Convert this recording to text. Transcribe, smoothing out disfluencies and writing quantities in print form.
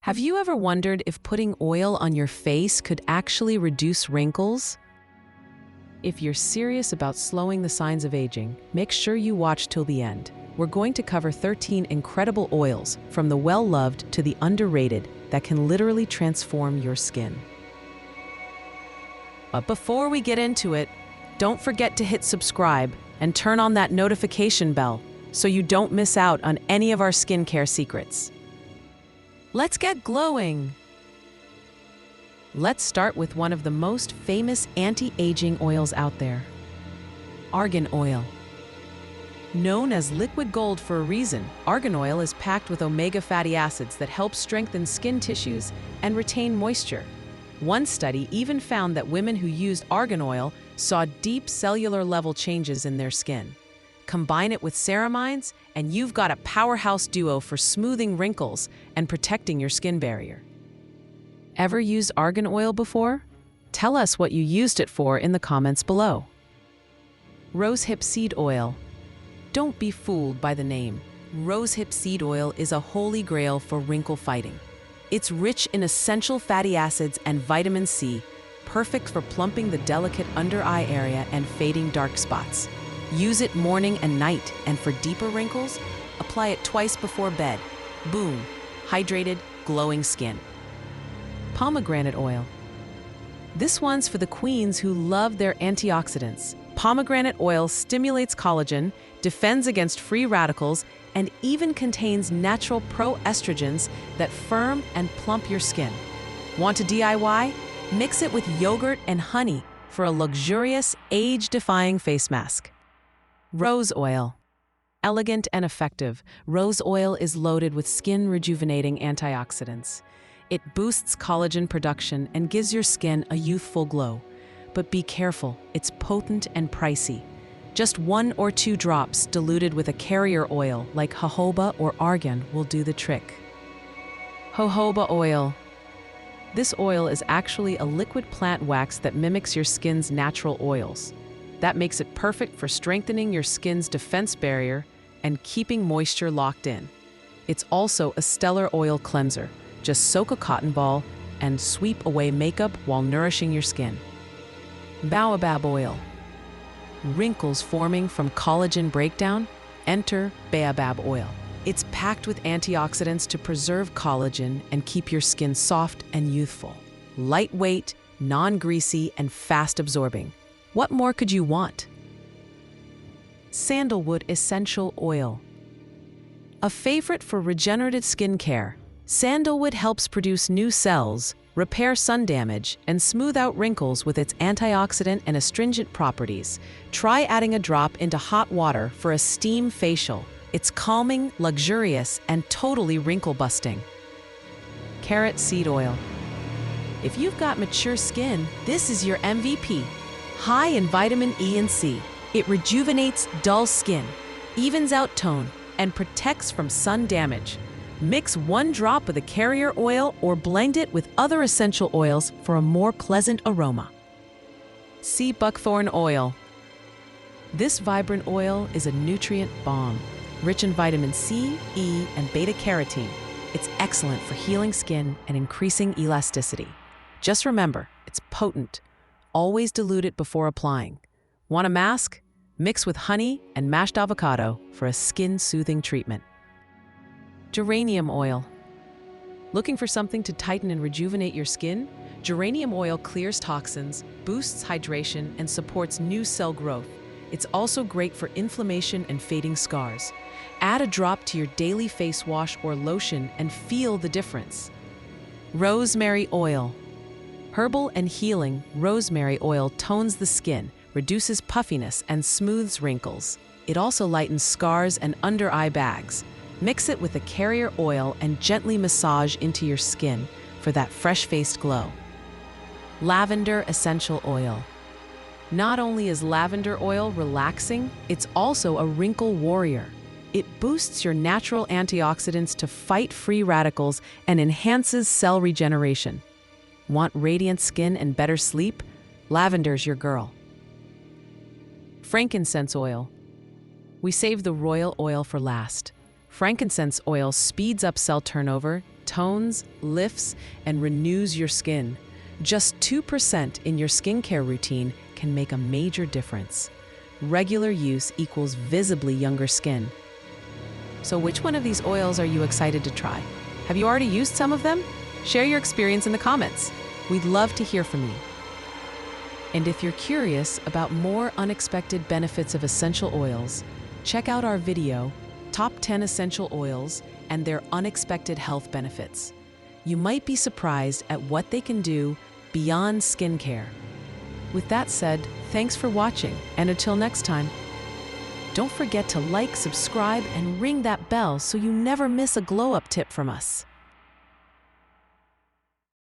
Have you ever wondered if putting oil on your face could actually reduce wrinkles? If you're serious about slowing the signs of aging, make sure you watch till the end. We're going to cover 13 incredible oils, from the well-loved to the underrated, that can literally transform your skin. But before we get into it, don't forget to hit subscribe and turn on that notification bell so you don't miss out on any of our skincare secrets. Let's get glowing! Let's start with one of the most famous anti-aging oils out there, Argan Oil. Known as liquid gold for a reason, Argan Oil is packed with omega fatty acids that help strengthen skin tissues and retain moisture. One study even found that women who used Argan Oil saw deep cellular level changes in their skin. Combine it with ceramides, and you've got a powerhouse duo for smoothing wrinkles and protecting your skin barrier. Ever used Argan Oil before? Tell us what you used it for in the comments below. Rosehip Seed Oil. Don't be fooled by the name. Rosehip Seed Oil is a holy grail for wrinkle fighting. It's rich in essential fatty acids and vitamin C, perfect for plumping the delicate under-eye area and fading dark spots. Use it morning and night, and for deeper wrinkles, apply it twice before bed. Boom, hydrated, glowing skin. Pomegranate Oil. This one's for the queens who love their antioxidants. Pomegranate oil stimulates collagen, defends against free radicals, and even contains natural pro-estrogens that firm and plump your skin. Want to DIY? Mix it with yogurt and honey for a luxurious, age-defying face mask. Rose Oil. Elegant and effective, rose oil is loaded with skin-rejuvenating antioxidants. It boosts collagen production and gives your skin a youthful glow. But be careful, it's potent and pricey. Just 1 or 2 drops diluted with a carrier oil like jojoba or argan will do the trick. Jojoba Oil. This oil is actually a liquid plant wax that mimics your skin's natural oils. That makes it perfect for strengthening your skin's defense barrier and keeping moisture locked in. It's also a stellar oil cleanser. Just soak a cotton ball and sweep away makeup while nourishing your skin. Baobab Oil. Wrinkles forming from collagen breakdown? Enter Baobab Oil. It's packed with antioxidants to preserve collagen and keep your skin soft and youthful. Lightweight, non-greasy, and fast-absorbing. What more could you want? Sandalwood Essential Oil. A favorite for regenerative skincare, sandalwood helps produce new cells, repair sun damage, and smooth out wrinkles with its antioxidant and astringent properties. Try adding a drop into hot water for a steam facial. It's calming, luxurious, and totally wrinkle-busting. Carrot Seed Oil. If you've got mature skin, this is your MVP. High in vitamin E and C, it rejuvenates dull skin, evens out tone, and protects from sun damage. Mix 1 drop with a carrier oil or blend it with other essential oils for a more pleasant aroma. See Buckthorn Oil. This vibrant oil is a nutrient bomb, rich in vitamin C, E, and beta-carotene. It's excellent for healing skin and increasing elasticity. Just remember, it's potent. Always dilute it before applying. Want a mask? Mix with honey and mashed avocado for a skin-soothing treatment. Geranium Oil. Looking for something to tighten and rejuvenate your skin? Geranium oil clears toxins, boosts hydration, and supports new cell growth. It's also great for inflammation and fading scars. Add a drop to your daily face wash or lotion and feel the difference. Rosemary Oil. Herbal and healing, rosemary oil tones the skin, reduces puffiness, and smooths wrinkles. It also lightens scars and under-eye bags. Mix it with a carrier oil and gently massage into your skin for that fresh-faced glow. Lavender Essential Oil. Not only is lavender oil relaxing, it's also a wrinkle warrior. It boosts your natural antioxidants to fight free radicals and enhances cell regeneration. Want radiant skin and better sleep? Lavender's your girl. Frankincense Oil. We saved the royal oil for last. Frankincense oil speeds up cell turnover, tones, lifts, and renews your skin. Just 2% in your skincare routine can make a major difference. Regular use equals visibly younger skin. So which one of these oils are you excited to try? Have you already used some of them? Share your experience in the comments. We'd love to hear from you. And if you're curious about more unexpected benefits of essential oils, check out our video, Top 10 Essential Oils and Their Unexpected Health Benefits. You might be surprised at what they can do beyond skincare. With that said, thanks for watching, and until next time, don't forget to like, subscribe, and ring that bell so you never miss a glow-up tip from us.